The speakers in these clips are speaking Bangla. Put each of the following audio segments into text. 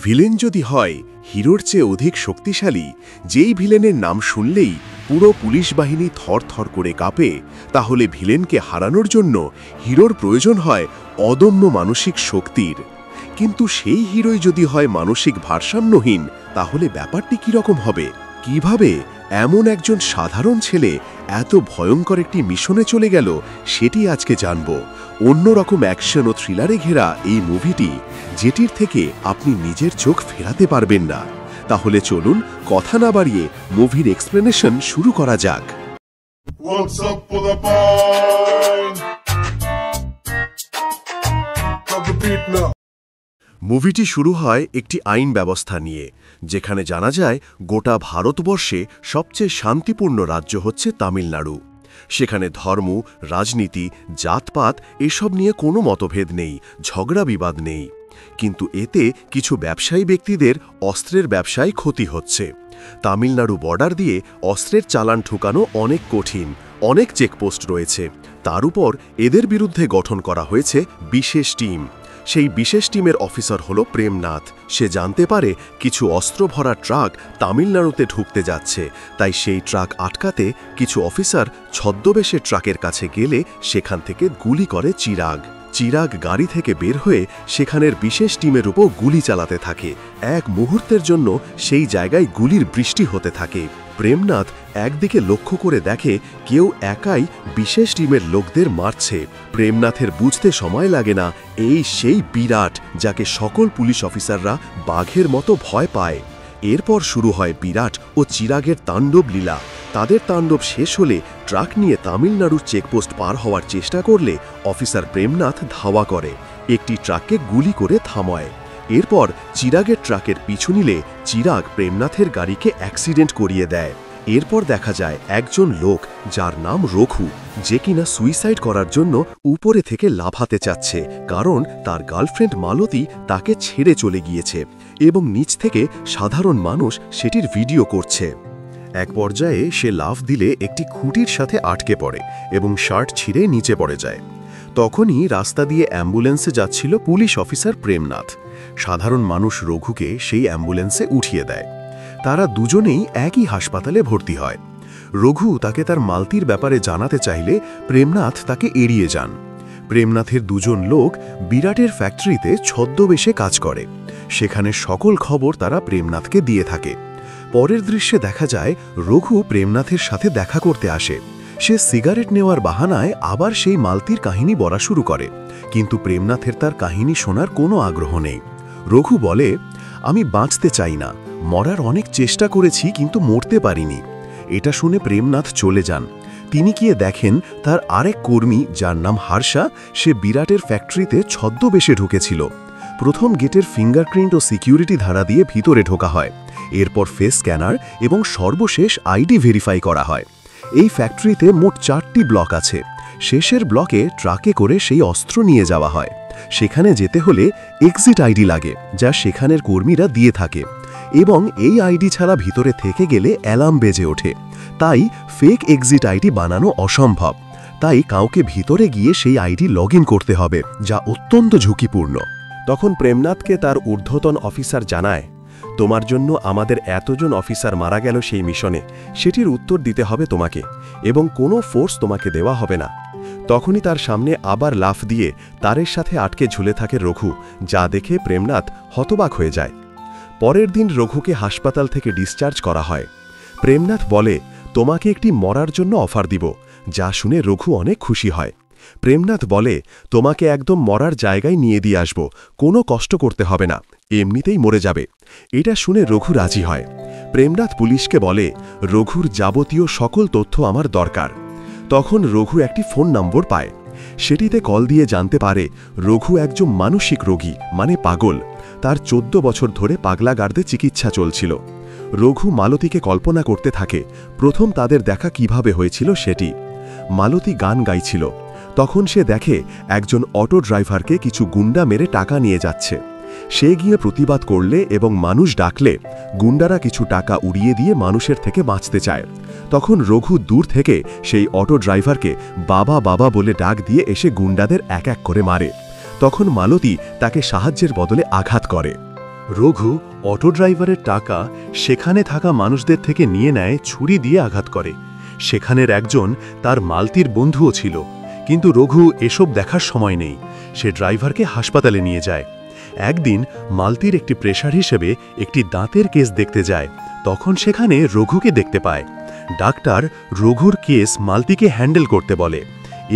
ভিলেন যদি হয় হিরোর চেয়ে অধিক শক্তিশালী, যেই ভিলেনের নাম শুনলেই পুরো পুলিশ বাহিনী থরথর করে কাঁপে, তাহলে ভিলেনকে হারানোর জন্য হিরোর প্রয়োজন হয় অদম্য মানসিক শক্তির। কিন্তু সেই হিরোই যদি হয় মানসিক ভারসাম্যহীন, তাহলে ব্যাপারটি কীরকম হবে? কিভাবে এমন একজন সাধারণ ছেলে এত ভয়ঙ্কর একটি মিশনে চলে গেল, সেটি আজকে জানব। অন্যরকম অ্যাকশন ও থ্রিলারে ঘেরা এই মুভিটি, যেটির থেকে আপনি নিজের চোখ ফেরাতে পারবেন না। তাহলে চলুন কথা না বাড়িয়ে মুভির এক্সপ্লেনেশন শুরু করা যাক। What's up for the boy? Drop the beat now. মুভিটি শুরু হয় একটি আইন ব্যবস্থা নিয়ে, যেখানে জানা যায় গোটা ভারতবর্ষে সবচেয়ে শান্তিপূর্ণ রাজ্য হচ্ছে তামিলনাড়ু। সেখানে ধর্ম, রাজনীতি, জাতপাত এসব নিয়ে কোনো মতভেদ নেই, ঝগড়া বিবাদ নেই। কিন্তু এতে কিছু ব্যবসায়ী ব্যক্তিদের অস্ত্রের ব্যবসায় ক্ষতি হচ্ছে। তামিলনাড়ু বর্ডার দিয়ে অস্ত্রের চালান ঠুকানো অনেক কঠিন, অনেক চেকপোস্ট রয়েছে। তার উপর এদের বিরুদ্ধে গঠন করা হয়েছে বিশেষ টিম। সেই বিশেষ টিমের অফিসার হল প্রেমনাথ। সে জানতে পারে কিছু অস্ত্র ভরা ট্রাক তামিলনাড়ুতে ঢুকতে যাচ্ছে, তাই সেই ট্রাক আটকাতে কিছু অফিসার ছদ্মবেশে ট্রাকের কাছে গেলে সেখান থেকে গুলি করে চিরাগ। চিরাগ গাড়ি থেকে বের হয়ে সেখানের বিশেষ টিমের উপর গুলি চালাতে থাকে। এক মুহূর্তের জন্য সেই জায়গায় গুলির বৃষ্টি হতে থাকে। প্রেমনাথ একদিকে লক্ষ্য করে দেখে কেউ একাই বিশেষ টিমের লোকদের মারছে। প্রেমনাথের বুঝতে সময় লাগে না, এই সেই বিরাট, যাকে সকল পুলিশ অফিসাররা বাঘের মতো ভয় পায়। এরপর শুরু হয় বিরাট ও চিরাগের তাণ্ডব লীলা। তাদের তাণ্ডব শেষ হলে ট্রাক নিয়ে তামিলনাড়ুর চেকপোস্ট পার হওয়ার চেষ্টা করলে অফিসার প্রেমনাথ ধাওয়া করে, একটি ট্রাককে গুলি করে থামায়। এরপর চিরাগের ট্রাকের পিছু নিলে চিরাগ প্রেমনাথের গাড়িকে অ্যাক্সিডেন্ট করিয়ে দেয়। এরপর দেখা যায় একজন লোক, যার নাম রঘু, যে কিনা সুইসাইড করার জন্য উপরে থেকে লাফাতে চাচ্ছে, কারণ তার গার্লফ্রেন্ড মালতী তাকে ছেড়ে চলে গিয়েছে এবং নিচ থেকে সাধারণ মানুষ সেটির ভিডিও করছে। এক পর্যায়ে সে লাফ দিলে একটি খুঁটির সাথে আটকে পড়ে এবং শার্ট ছিঁড়ে নিচে পড়ে যায়। তখনই রাস্তা দিয়ে অ্যাম্বুলেন্সে যাচ্ছিল পুলিশ অফিসার প্রেমনাথ। সাধারণ মানুষ রঘুকে সেই অ্যাম্বুলেন্সে উঠিয়ে দেয়। তারা দুজনেই একই হাসপাতালে ভর্তি হয়। রঘু তাকে তার মালতির ব্যাপারে জানাতে চাইলে প্রেমনাথ তাকে এড়িয়ে যান। প্রেমনাথের দুজন লোক বিরাটের ফ্যাক্টরিতে ছদ্মবেশে কাজ করে। সেখানে সকল খবর তারা প্রেমনাথকে দিয়ে থাকে। পরের দৃশ্যে দেখা যায় রঘু প্রেমনাথের সাথে দেখা করতে আসে। সে সিগারেট নেওয়ার বাহানায় আবার সেই মালতির কাহিনী বলা শুরু করে, কিন্তু প্রেমনাথের তার কাহিনী শোনার কোনো আগ্রহ নেই। রঘু বলে, আমি বাঁচতে চাই না, মরার অনেক চেষ্টা করেছি কিন্তু মরতে পারিনি। এটা শুনে প্রেমনাথ চলে যান। তিনি গিয়ে দেখেন তার আরেক কর্মী, যার নাম হার্ষা, সে বিরাটের ফ্যাক্টরিতে ছদ্মবেশে ঢুকেছিল। প্রথম গেটের ফিঙ্গারপ্রিন্ট ও সিকিউরিটি ধারা দিয়ে ভিতরে ঢোকা হয়। এরপর ফেস স্ক্যানার এবং সর্বশেষ আইডি ভেরিফাই করা হয়। এই ফ্যাক্টরিতে মোট 4টি ব্লক আছে। শেষের ব্লকে ট্রাকে করে সেই অস্ত্র নিয়ে যাওয়া হয়। সেখানে যেতে হলে এক্সিট আইডি লাগে, যা সেখানের কর্মীরা দিয়ে থাকে, এবং এই আইডি ছাড়া ভিতরে থেকে গেলে অ্যালার্ম বেজে ওঠে। তাই ফেক এক্সিট আইডি বানানো অসম্ভব। তাই কাউকে ভিতরে গিয়ে সেই আইডি লগ ইন করতে হবে, যা অত্যন্ত ঝুঁকিপূর্ণ। তখন প্রেমনাথকে তার ঊর্ধ্বতন অফিসার জানায়, তোমার জন্য আমাদের এতজন অফিসার মারা গেল সেই মিশনে, সেটির উত্তর দিতে হবে তোমাকে, এবং কোনো ফোর্স তোমাকে দেওয়া হবে না। তখনই তার সামনে আবার লাফ দিয়ে তারের সাথে আটকে ঝুলে থাকে রঘু, যা দেখে প্রেমনাথ হতবাক হয়ে যায়। পরের দিন রঘুকে হাসপাতাল থেকে ডিসচার্জ করা হয়। প্রেমনাথ বলে, তোমাকে একটি মরার জন্য অফার দিব, যা শুনে রঘু অনেক খুশি হয়। প্রেমনাথ বলে, তোমাকে একদম মরার জায়গায় নিয়ে দিয়ে আসব, কোনো কষ্ট করতে হবে না, এমনিতেই মরে যাবে। এটা শুনে রঘু রাজি হয়। প্রেমনাথ পুলিশকে বলে, রঘুর যাবতীয় সকল তথ্য আমার দরকার। তখন রঘু একটি ফোন নম্বর পায়। সেটিতে কল দিয়ে জানতে পারে রঘু একজন মানসিক রোগী, মানে পাগল। তার 14 বছর ধরে পাগলাগারদে চিকিৎসা চলছিল। রঘু মালতীকে কল্পনা করতে থাকে প্রথম তাদের দেখা কিভাবে হয়েছিল সেটি। মালতী গান গাইছিল। তখন সে দেখে একজন অটো ড্রাইভারকে কিছু গুন্ডা মেরে টাকা নিয়ে যাচ্ছে। সে গিয়ে প্রতিবাদ করলে এবং মানুষ ডাকলে গুন্ডারা কিছু টাকা উড়িয়ে দিয়ে মানুষের থেকে বাঁচতে চায়। তখন রঘু দূর থেকে সেই অটো ড্রাইভারকে বাবা বাবা বলে ডাক দিয়ে এসে গুন্ডাদের এক এক করে মারে। তখন মালতী তাকে সাহায্যের বদলে আঘাত করে। রঘু অটো ড্রাইভারের টাকা সেখানে থাকা মানুষদের থেকে নিয়ে নেয়, ছুরি দিয়ে আঘাত করে। সেখানের একজন তার মালতির বন্ধুও ছিল, কিন্তু রঘু এসব দেখার সময় নেই। সে ড্রাইভারকে হাসপাতালে নিয়ে যায়। একদিন মালতির একটি প্রেশার হিসেবে একটি দাঁতের কেস দেখতে যায়। তখন সেখানে রঘুকে দেখতে পায়। ডাক্তার রঘুর কেস মালতিকে হ্যান্ডেল করতে বলে।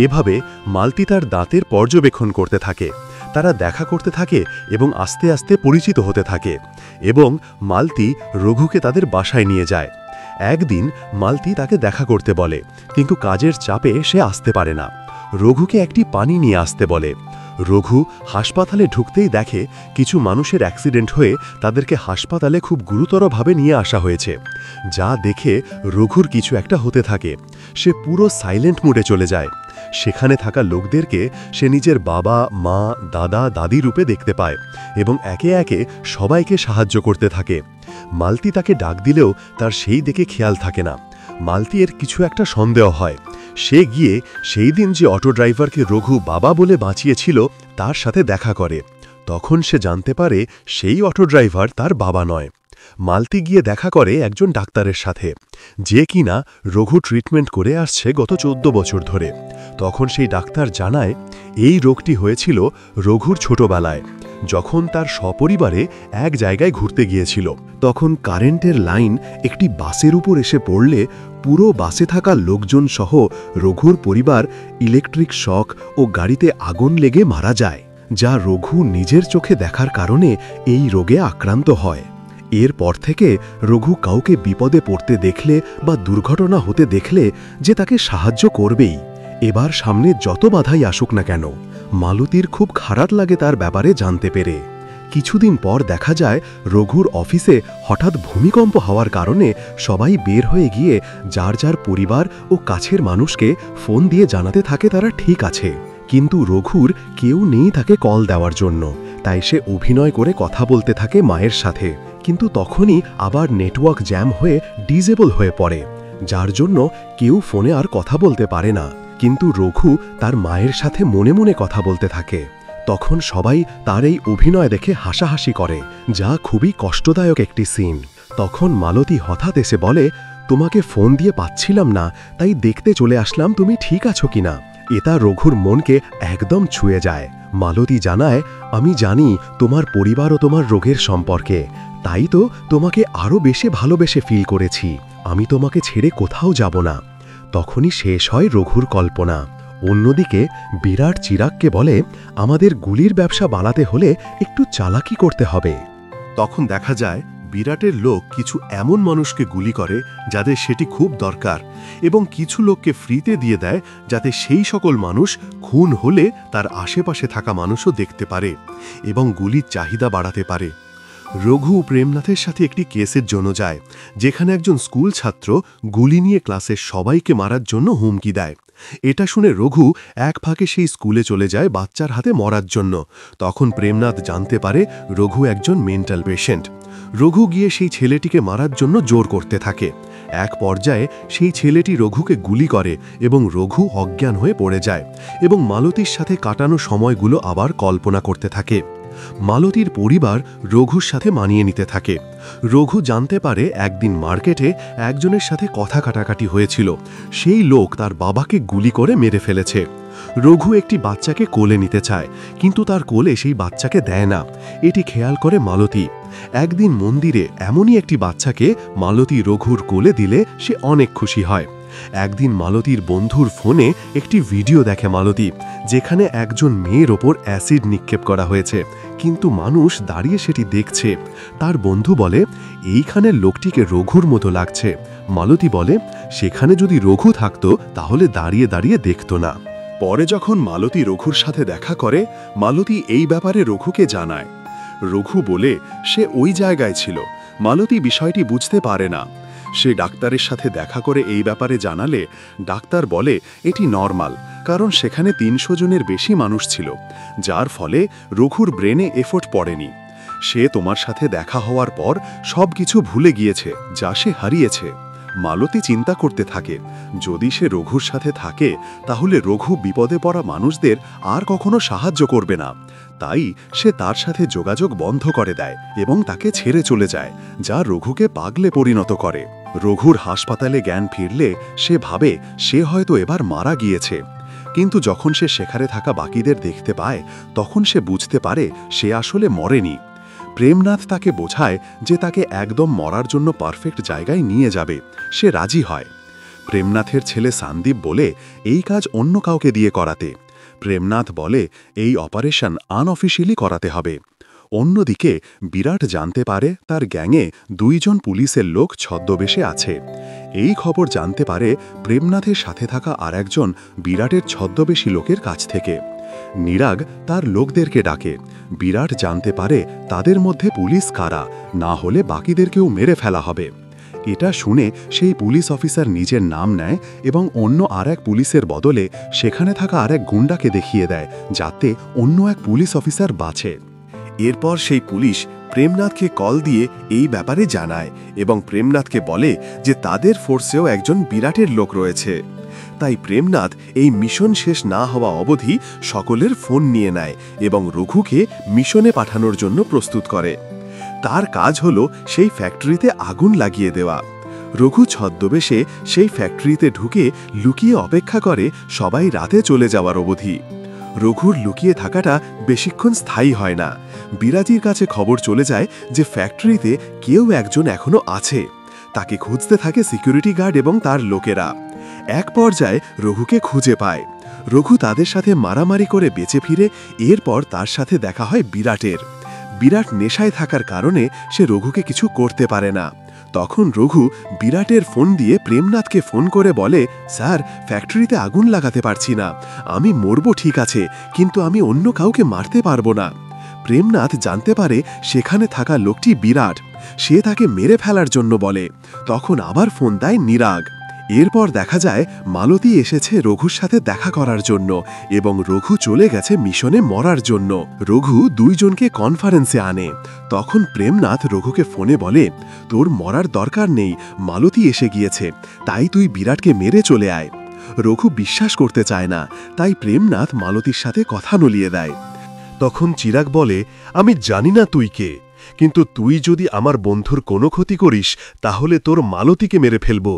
এভাবে মালতি তার দাঁতের পর্যবেক্ষণ করতে থাকে। তারা দেখা করতে থাকে এবং আস্তে আস্তে পরিচিত হতে থাকে, এবং মালতি রঘুকে তাদের বাসায় নিয়ে যায়। একদিন মালতি তাকে দেখা করতে বলে, কিন্তু কাজের চাপে সে আসতে পারে না। রঘুকে একটি পানি নিয়ে আসতে বলে। রঘু হাসপাতালে ঢুকতেই দেখে কিছু মানুষের অ্যাক্সিডেন্ট হয়ে তাদেরকে হাসপাতালে খুব গুরুতরভাবে নিয়ে আসা হয়েছে। যা দেখে রঘুর কিছু একটা হতে থাকে। সে পুরো সাইলেন্ট মুডে চলে যায়। সেখানে থাকা লোকদেরকে সে নিজের বাবা, মা, দাদা, দাদি রূপে দেখতে পায় এবং একে একে সবাইকে সাহায্য করতে থাকে। মালতি তাকে ডাক দিলেও তার সেই দিকে খেয়াল থাকে না। মালতি এর কিছু একটা সন্দেহ হয়। সে গিয়ে সেই দিন যে অটো ড্রাইভারকে রঘু বাবা বলে বাঁচিয়েছিল তার সাথে দেখা করে। তখন সে জানতে পারে সেই অটো ড্রাইভার তার বাবা নয়। মালতি গিয়ে দেখা করে একজন ডাক্তারের সাথে, যে কিনা রঘু ট্রিটমেন্ট করে আসছে গত 14 বছর ধরে। তখন সেই ডাক্তার জানায় এই রোগটি হয়েছিল রঘুর ছোটবেলায়, যখন তার সপরিবারে এক জায়গায় ঘুরতে গিয়েছিল। তখন কারেন্টের লাইন একটি বাসের উপর এসে পড়লে পুরো বাসে থাকা লোকজন সহ রঘুর পরিবার ইলেকট্রিক শক ও গাড়িতে আগুন লেগে মারা যায়, যা রঘু নিজের চোখে দেখার কারণে এই রোগে আক্রান্ত হয়। এরপর থেকে রঘু কাউকে বিপদে পড়তে দেখলে বা দুর্ঘটনা হতে দেখলে যে তাকে সাহায্য করবেই, এবার সামনে যত বাধাই আসুক না কেন। মালতীর খুব খারাপ লাগে তার ব্যাপারে জানতে পেরে। কিছুদিন পর দেখা যায় রঘুর অফিসে হঠাৎ ভূমিকম্প হওয়ার কারণে সবাই বের হয়ে গিয়ে যার যার পরিবার ও কাছের মানুষকে ফোন দিয়ে জানাতে থাকে তারা ঠিক আছে, কিন্তু রঘুর কেউ নেই তাকে কল দেওয়ার জন্য। তাই সে অভিনয় করে কথা বলতে থাকে মায়ের সাথে, কিন্তু তখনই আবার নেটওয়ার্ক জ্যাম হয়ে ডিসেবল হয়ে পড়ে, যার জন্য কেউ ফোনে আর কথা বলতে পারে না। কিন্তু রঘু তার মায়ের সাথে মনে মনে কথা বলতে থাকে। তখন সবাই তার এই অভিনয় দেখে হাসাহাসি করে, যা খুবই কষ্টদায়ক একটি সিন। তখন মালতী হঠাৎ এসে বলে, তোমাকে ফোন দিয়ে পাচ্ছিলাম না, তাই দেখতে চলে আসলাম তুমি ঠিক আছো কিনা। এটা রঘুর মনকে একদম ছুঁয়ে যায়। মালতী জানায়, আমি জানি তোমার পরিবার ও তোমার রোগের সম্পর্কে, তাই তো তোমাকে আরও বেশি ভালোবেসে ফিল করেছি। আমি তোমাকে ছেড়ে কোথাও যাব না। তখনই শেষ হয় রঘুর কল্পনা। অন্যদিকে বিরাট চিরাগকে বলে, আমাদের গুলির ব্যবসা বাড়াতে হলে একটু চালাকি করতে হবে। তখন দেখা যায় বিরাটের লোক কিছু এমন মানুষকে গুলি করে যাদের সেটি খুব দরকার, এবং কিছু লোককে ফ্রিতে দিয়ে দেয় যাতে সেই সকল মানুষ খুন হলে তার আশেপাশে থাকা মানুষও দেখতে পারে এবং গুলির চাহিদা বাড়াতে পারে। রঘু প্রেমনাথের সাথে একটি কেসের জন্য যায়, যেখানে একজন স্কুল ছাত্র গুলি নিয়ে ক্লাসের সবাইকে মারার জন্য হুমকি দেয়। এটা শুনে রঘু এক ফাঁকে সেই স্কুলে চলে যায় বাচ্চার হাতে মরার জন্য। তখন প্রেমনাথ জানতে পারে রঘু একজন মেন্টাল পেশেন্ট। রঘু গিয়ে সেই ছেলেটিকে মারার জন্য জোর করতে থাকে। এক পর্যায়ে সেই ছেলেটি রঘুকে গুলি করে এবং রঘু অজ্ঞান হয়ে পড়ে যায় এবং মালতীর সাথে কাটানো সময়গুলো আবার কল্পনা করতে থাকে। মালতীর পরিবার রঘুর সাথে মানিয়ে নিতে থাকে। রঘু জানতে পারে একদিন মার্কেটে একজনের সাথে কথা কাটাকাটি হয়েছিল। সেই লোক তার বাবাকে গুলি করে মেরে ফেলেছে। রঘু একটি বাচ্চাকে কোলে নিতে চায়, কিন্তু তার কোলে সেই বাচ্চাকে দেয় না। এটি খেয়াল করে মালতী। একদিন মন্দিরে এমনই একটি বাচ্চাকে মালতী রঘুর কোলে দিলে সে অনেক খুশি হয়। একদিন মালতীর বন্ধুর ফোনে একটি ভিডিও দেখে মালতী, যেখানে একজন মেয়ের ওপর অ্যাসিড নিক্ষেপ করা হয়েছে, কিন্তু মানুষ দাঁড়িয়ে সেটি দেখছে। তার বন্ধু বলে, এইখানের লোকটিকে রঘুর মতো লাগছে। মালতী বলে, সেখানে যদি রঘু থাকতো তাহলে দাঁড়িয়ে দাঁড়িয়ে দেখতো না। পরে যখন মালতী রঘুর সাথে দেখা করে, মালতী এই ব্যাপারে রঘুকে জানায়। রঘু বলে সে ওই জায়গায় ছিল। মালতী বিষয়টি বুঝতে পারে না। সে ডাক্তারের সাথে দেখা করে এই ব্যাপারে জানালে ডাক্তার বলে এটি নর্মাল, কারণ সেখানে 300 জনের বেশি মানুষ ছিল, যার ফলে রঘুর ব্রেনে এফোর্ট পড়েনি। সে তোমার সাথে দেখা হওয়ার পর সব কিছু ভুলে গিয়েছে যা সে হারিয়েছে। মালতী চিন্তা করতে থাকে, যদি সে রঘুর সাথে থাকে তাহলে রঘু বিপদে পড়া মানুষদের আর কখনো সাহায্য করবে না। তাই সে তার সাথে যোগাযোগ বন্ধ করে দেয় এবং তাকে ছেড়ে চলে যায়, যা রঘুকে পাগলে পরিণত করে। রঘুর হাসপাতালে জ্ঞান ফিরলে সে ভাবে সে হয়তো এবার মারা গিয়েছে, কিন্তু যখন সে সেখানে থাকা বাকিদের দেখতে পায় তখন সে বুঝতে পারে সে আসলে মরেনি। প্রেমনাথ তাকে বোঝায় যে তাকে একদম মরার জন্য পারফেক্ট জায়গায় নিয়ে যাবে। সে রাজি হয়। প্রেমনাথের ছেলে সন্দীপ বলে এই কাজ অন্য কাউকে দিয়ে করাতে। প্রেমনাথ বলে এই অপারেশন আনঅফিশিয়ালি করাতে হবে। অন্যদিকে বিরাট জানতে পারে তার গ্যাংয়ে 2 জন পুলিশের লোক ছদ্মবেশে আছে। এই খবর জানতে পারে প্রেমনাথের সাথে থাকা আরেকজন বিরাটের ছদ্মবেশী লোকের কাছ থেকে। নিরাগ তার লোকদেরকে ডাকে। বিরাট জানতে পারে তাদের মধ্যে পুলিশ কারা, না হলে বাকিদেরকেও মেরে ফেলা হবে। এটা শুনে সেই পুলিশ অফিসার নিজের নাম নেয় এবং অন্য আরেক পুলিশের বদলে সেখানে থাকা আরেক গুন্ডাকে দেখিয়ে দেয়, যাতে অন্য এক পুলিশ অফিসার বাঁচে। এরপর সেই পুলিশ প্রেমনাথকে কল দিয়ে এই ব্যাপারে জানায় এবং প্রেমনাথকে বলে যে তাদের ফোর্সেও একজন বিরাটের লোক রয়েছে। তাই প্রেমনাথ এই মিশন শেষ না হওয়া অবধি সকলের ফোন নিয়ে নেয় এবং রঘুকে মিশনে পাঠানোর জন্য প্রস্তুত করে। তার কাজ হলো সেই ফ্যাক্টরিতে আগুন লাগিয়ে দেওয়া। রঘু ছদ্মবেশে সেই ফ্যাক্টরিতে ঢুকে লুকিয়ে অপেক্ষা করে সবাই রাতে চলে যাওয়ার অবধি। রঘুর লুকিয়ে থাকাটা বেশিক্ষণ স্থায়ী হয় না। বিরাজির কাছে খবর চলে যায় যে ফ্যাক্টরিতে কেউ একজন এখনো আছে। তাকে খুঁজতে থাকে সিকিউরিটি গার্ড এবং তার লোকেরা। এক পর্যায়ে রঘুকে খুঁজে পায়। রঘু তাদের সাথে মারামারি করে বেঁচে ফিরে। এরপর তার সাথে দেখা হয় বিরাটের। বিরাট নেশায় থাকার কারণে সে রঘুকে কিছু করতে পারে না। তখন রঘু বিরাটের ফোন দিয়ে প্রেমনাথকে ফোন করে বলে, স্যার, ফ্যাক্টরিতে আগুন লাগাতে পারছি না। আমি মরব ঠিক আছে, কিন্তু আমি অন্য কাউকে মারতে পারবো না। প্রেমনাথ জানতে পারে সেখানে থাকা লোকটি বিরাট। সে তাকে মেরে ফেলার জন্য বলে। তখন আবার ফোন দেয় নিরাগ। এরপর দেখা যায় মালতী এসেছে রঘুর সাথে দেখা করার জন্য এবং রঘু চলে গেছে মিশনে মরার জন্য। রঘু 2 জনকে কনফারেন্সে আনে। তখন প্রেমনাথ রঘুকে ফোনে বলে, তোর মরার দরকার নেই, মালতী এসে গিয়েছে, তাই তুই বিরাটকে মেরে চলে আয়। রঘু বিশ্বাস করতে চায় না, তাই প্রেমনাথ মালতীর সাথে কথা নলিয়ে দেয়। তখন চিরাগ বলে, আমি জানি না তুই কে, কিন্তু তুই যদি আমার বন্ধুর কোনো ক্ষতি করিস তাহলে তোর মালতীকে মেরে ফেলব।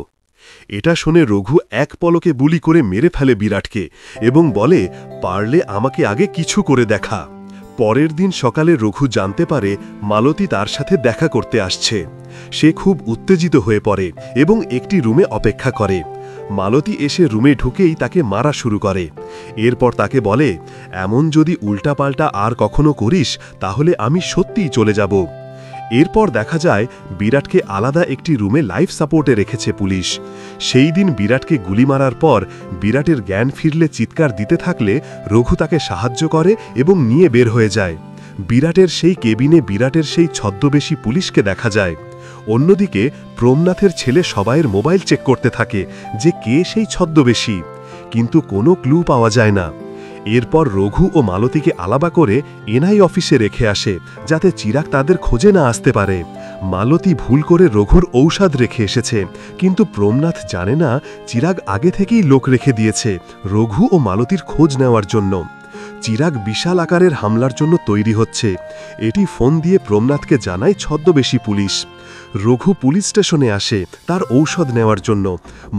এটা শুনে রঘু এক পলকে বুলি করে মেরে ফেলে বিরাটকে এবং বলে, পারলে আমাকে আগে কিছু করে দেখা। পরের দিন সকালে রঘু জানতে পারে মালতী তার সাথে দেখা করতে আসছে। সে খুব উত্তেজিত হয়ে পড়ে এবং একটি রুমে অপেক্ষা করে। মালতী এসে রুমে ঢুকেই তাকে মারা শুরু করে। এরপর তাকে বলে, এমন যদি উল্টাপাল্টা আর কখনো করিস তাহলে আমি সত্যিই চলে যাব। এরপর দেখা যায় বিরাটকে আলাদা একটি রুমে লাইফ সাপোর্টে রেখেছে পুলিশ। সেই দিন বিরাটকে গুলি মারার পর বিরাটের জ্ঞান ফিরলে চিৎকার দিতে থাকলে রঘু তাকে সাহায্য করে এবং নিয়ে বের হয়ে যায়। বিরাটের সেই কেবিনে বিরাটের সেই ছদ্মবেশী পুলিশকে দেখা যায়। অন্যদিকে প্রেমনাথের ছেলে সবাইয়ের মোবাইল চেক করতে থাকে যে কে সেই ছদ্মবেশী, কিন্তু কোনো ক্লু পাওয়া যায় না। এরপর রঘু ও মালতীকে আলাদা করে এনআই অফিসে রেখে আসে, যাতে চিরাগ তাদের খোঁজে না আসতে পারে। মালতী ভুল করে রঘুর ঔষধ রেখে এসেছে, কিন্তু প্রেমনাথ জানে না চিরাগ আগে থেকেই লোক রেখে দিয়েছে রঘু ও মালতীর খোঁজ নেওয়ার জন্য। চিরাগ বিশাল আকারের হামলার জন্য তৈরি হচ্ছে। এটি ফোন দিয়ে প্রেমনাথকে জানায় ছদ্মবেশী পুলিশ। রঘু পুলিশ স্টেশনে আসে তার ঔষধ নেওয়ার জন্য।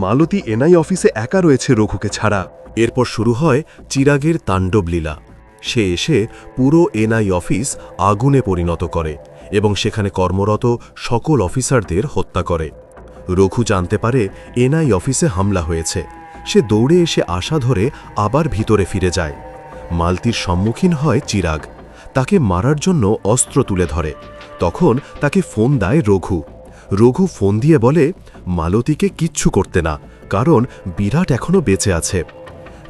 মালতী এনআই অফিসে একা রয়েছে রঘুকে ছাড়া। এরপর শুরু হয় চিরাগের তাণ্ডবলীলা। সে এসে পুরো এনআই অফিস আগুনে পরিণত করে এবং সেখানে কর্মরত সকল অফিসারদের হত্যা করে। রঘু জানতে পারে এনআই অফিসে হামলা হয়েছে। সে দৌড়ে এসে আশা ধরে আবার ভিতরে ফিরে যায়। মালতীর সম্মুখীন হয় চিরাগ। তাকে মারার জন্য অস্ত্র তুলে ধরে। তখন তাকে ফোন দেয় রঘু। রঘু ফোন দিয়ে বলে, মালতীকে কিচ্ছু করতে না, কারণ বিরাট এখনো বেঁচে আছে।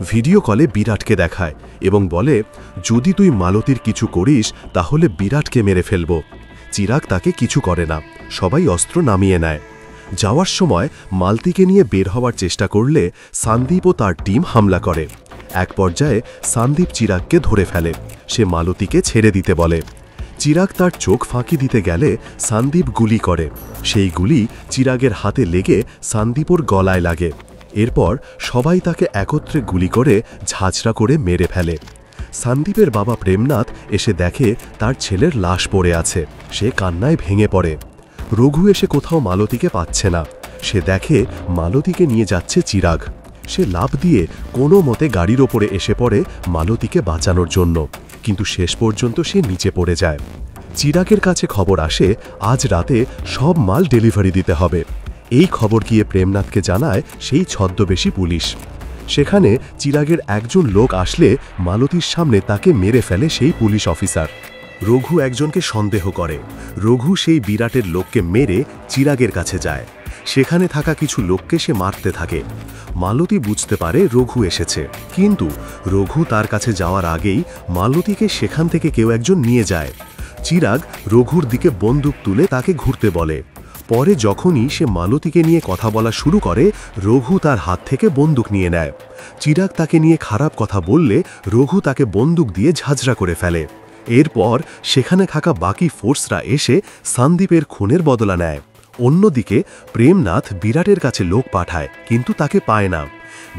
ভিডিও কলে বিরাটকে দেখায় এবং বলে, যদি তুই মালতীর কিছু করিস তাহলে বিরাটকে মেরে ফেলব। চিরাগ তাকে কিছু করে না, সবাই অস্ত্র নামিয়ে নেয়। যাওয়ার সময় মালতীকে নিয়ে বের হওয়ার চেষ্টা করলে সন্দীপ ও তার টিম হামলা করে। এক পর্যায়ে সন্দীপ চিরাগকে ধরে ফেলে। সে মালতীকে ছেড়ে দিতে বলে। চিরাগ তার চোখ ফাঁকি দিতে গেলে সন্দীপ গুলি করে। সেই গুলি চিরাগের হাতে লেগে সন্দীপর গলায় লাগে। এরপর সবাই তাকে একত্রে গুলি করে ঝাঁঝরা করে মেরে ফেলে। সন্দীপের বাবা প্রেমনাথ এসে দেখে তার ছেলের লাশ পড়ে আছে। সে কান্নায় ভেঙে পড়ে। রঘু এসে কোথাও মালতীকে পাচ্ছে না। সে দেখে মালতীকে নিয়ে যাচ্ছে চিরাগ। সে লাফ দিয়ে কোনো মতে গাড়ির ওপরে এসে পড়ে মালতীকে বাঁচানোর জন্য, কিন্তু শেষ পর্যন্ত সে নিচে পড়ে যায়। চিরাগের কাছে খবর আসে আজ রাতে সব মাল ডেলিভারি দিতে হবে। এই খবর গিয়ে প্রেমনাথকে জানায় সেই ছদ্মবেশী পুলিশ। সেখানে চিরাগের একজন লোক আসলে মালতীর সামনে তাকে মেরে ফেলে সেই পুলিশ অফিসার। রঘু একজনকে সন্দেহ করে। রঘু সেই বিরাটের লোককে মেরে চিরাগের কাছে যায়। সেখানে থাকা কিছু লোককে সে মারতে থাকে। মালতী বুঝতে পারে রঘু এসেছে, কিন্তু রঘু তার কাছে যাওয়ার আগেই মালতীকে সেখান থেকে কেউ একজন নিয়ে যায়। চিরাগ রঘুর দিকে বন্দুক তুলে তাকে ঘুরতে বলে। পরে যখনই সে মালতীকে নিয়ে কথা বলা শুরু করে, রঘু তার হাত থেকে বন্দুক নিয়ে নেয়। চিরাগ তাকে নিয়ে খারাপ কথা বললে রঘু তাকে বন্দুক দিয়ে ঝাঁঝরা করে ফেলে। এরপর সেখানে থাকা বাকি ফোর্সরা এসে সন্দীপের খুনের বদলা নেয়। অন্যদিকে প্রেমনাথ বিরাটের কাছে লোক পাঠায়, কিন্তু তাকে পায় না।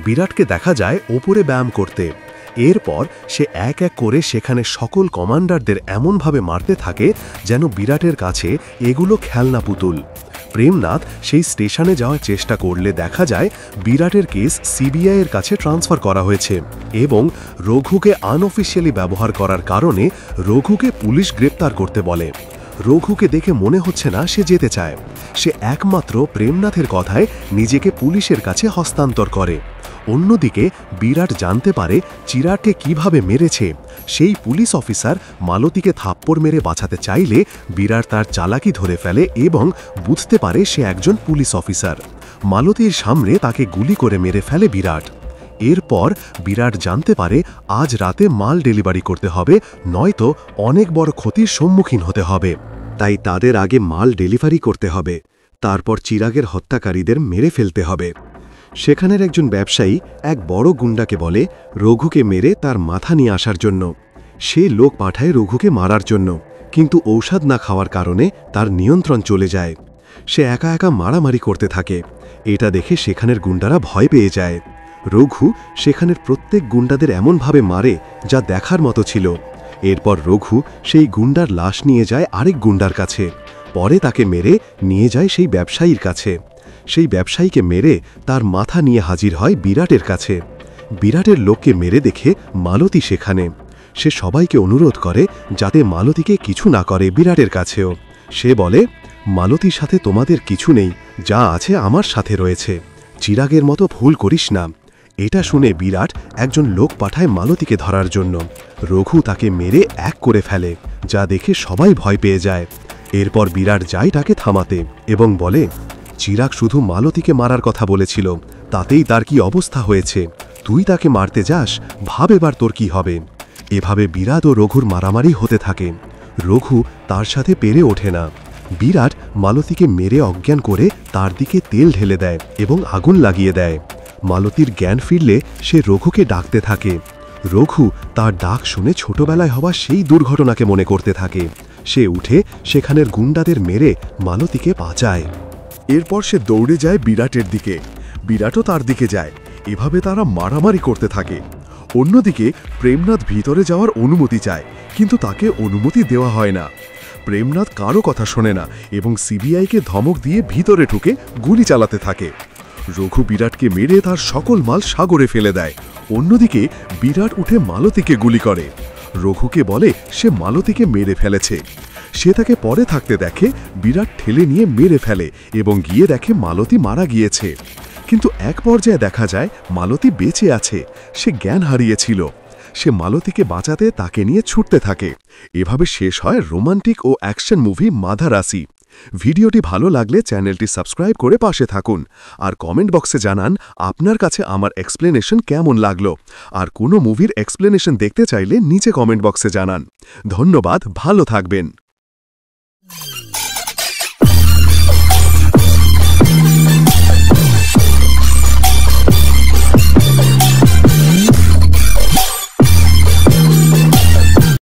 বিরাটকে দেখা যায় ওপরে ব্যায়াম করতে। এরপর সে এক এক করে সেখানে সকল কমান্ডারদের এমনভাবে মারতে থাকে যেন বিরাটের কাছে এগুলো খেলনা পুতুল। প্রেমনাথ সেই স্টেশনে যাওয়ার চেষ্টা করলে দেখা যায় বিরাটের কেস সিবিআইয়ের কাছে ট্রান্সফার করা হয়েছে এবং রঘুকে আনঅফিশিয়ালি ব্যবহার করার কারণে রঘুকে পুলিশ গ্রেপ্তার করতে বলে। রঘুকে দেখে মনে হচ্ছে না সে যেতে চায়। সে একমাত্র প্রেমনাথের কথায় নিজেকে পুলিশের কাছে হস্তান্তর করে। অন্যদিকে বিরাট জানতে পারে চিরাগকে কিভাবে মেরেছে। সেই পুলিশ অফিসার মালতীকে থাপ্পড় মেরে বাঁচাতে চাইলে বিরাট তার চালাকি ধরে ফেলে এবং বুঝতে পারে সে একজন পুলিশ অফিসার। মালতীর সামনে তাকে গুলি করে মেরে ফেলে বিরাট। এরপর বিরাট জানতে পারে আজ রাতে মাল ডেলিভারি করতে হবে, নয়তো অনেক বড় ক্ষতির সম্মুখীন হতে হবে। তাই তাদের আগে মাল ডেলিভারি করতে হবে, তারপর চিরাগের হত্যাকারীদের মেরে ফেলতে হবে। সেখানের একজন ব্যবসায়ী এক বড় গুন্ডাকে বলে রঘুকে মেরে তার মাথা নিয়ে আসার জন্য। সে লোক পাঠায় রঘুকে মারার জন্য, কিন্তু ঔষধ না খাওয়ার কারণে তার নিয়ন্ত্রণ চলে যায়। সে একা একা মারামারি করতে থাকে। এটা দেখে সেখানের গুন্ডারা ভয় পেয়ে যায়। রঘু সেখানের প্রত্যেক গুন্ডাদের এমনভাবে মারে যা দেখার মতো ছিল। এরপর রঘু সেই গুন্ডার লাশ নিয়ে যায় আরেক গুন্ডার কাছে। পরে তাকে মেরে নিয়ে যায় সেই ব্যবসায়ীর কাছে। সেই ব্যবসায়ীকে মেরে তার মাথা নিয়ে হাজির হয় বিরাটের কাছে। বিরাটের লোককে মেরে দেখে মালতী সেখানে। সে সবাইকে অনুরোধ করে যাতে মালতীকে কিছু না করে বিরাটের কাছেও। সে বলে, মালতীর সাথে তোমাদের কিছু নেই, যা আছে আমার সাথে রয়েছে। চিরাগের মতো ভুল করিস না। এটা শুনে বিরাট একজন লোক পাঠায় মালতীকে ধরার জন্য। রঘু তাকে মেরে এক করে ফেলে, যা দেখে সবাই ভয় পেয়ে যায়। এরপর বিরাট যায় তাকে থামাতে এবং বলে, চিরাগ শুধু মালতীকে মারার কথা বলেছিল, তাতেই তার কি অবস্থা হয়েছে। তুই তাকে মারতে যাস, ভাব এবার তোর কি হবে। এভাবে বিরাট ও রঘুর মারামারি হতে থাকে। রঘু তার সাথে পেরে ওঠে না। বিরাট মালতীকে মেরে অজ্ঞান করে তার দিকে তেল ঢেলে দেয় এবং আগুন লাগিয়ে দেয়। মালতীর জ্ঞান ফিরলে সে রঘুকে ডাকতে থাকে। রঘু তার ডাক শুনে ছোটবেলায় হওয়া সেই দুর্ঘটনাকে মনে করতে থাকে। সে উঠে সেখানের গুন্ডাদের মেরে মালতীকে বাঁচায়। এরপর সে দৌড়ে যায় বিরাটের দিকে। বিরাটও তার দিকে যায়। এভাবে তারা মারামারি করতে থাকে। অন্যদিকে প্রেমনাথ ভিতরে যাওয়ার অনুমতি চায়, কিন্তু তাকে অনুমতি দেওয়া হয় না। প্রেমনাথ কারো কথা শোনে না এবং সিবিআইকে ধমক দিয়ে ভিতরে ঢুকে গুলি চালাতে থাকে। রঘু বিরাটকে মেরে তার সকল মাল সাগরে ফেলে দেয়। অন্যদিকে বিরাট উঠে মালতীকে গুলি করে। রঘুকে বলে সে মালতীকে মেরে ফেলেছে। সে তাকে পরে থাকতে দেখে। বিরাট ঠেলে নিয়ে মেরে ফেলে এবং গিয়ে দেখে মালতী মারা গিয়েছে। কিন্তু এক পর্যায়ে দেখা যায় মালতী বেঁচে আছে। সে জ্ঞান হারিয়েছিল। সে মালতীকে বাঁচাতে তাকে নিয়ে ছুটতে থাকে। এভাবে শেষ হয় রোমান্টিক ও অ্যাকশন মুভি মাধারাসি। ভিডিওটি ভালো লাগলে চ্যানেলটি সাবস্ক্রাইব করে পাশে থাকুন আর কমেন্ট বক্সে জানান আপনার কাছে আমার এক্সপ্লেনেশন কেমন লাগলো। আর কোনো মুভির এক্সপ্লেনেশন দেখতে চাইলে নিচে কমেন্ট বক্সে জানান। ধন্যবাদ, ভালো থাকবেন।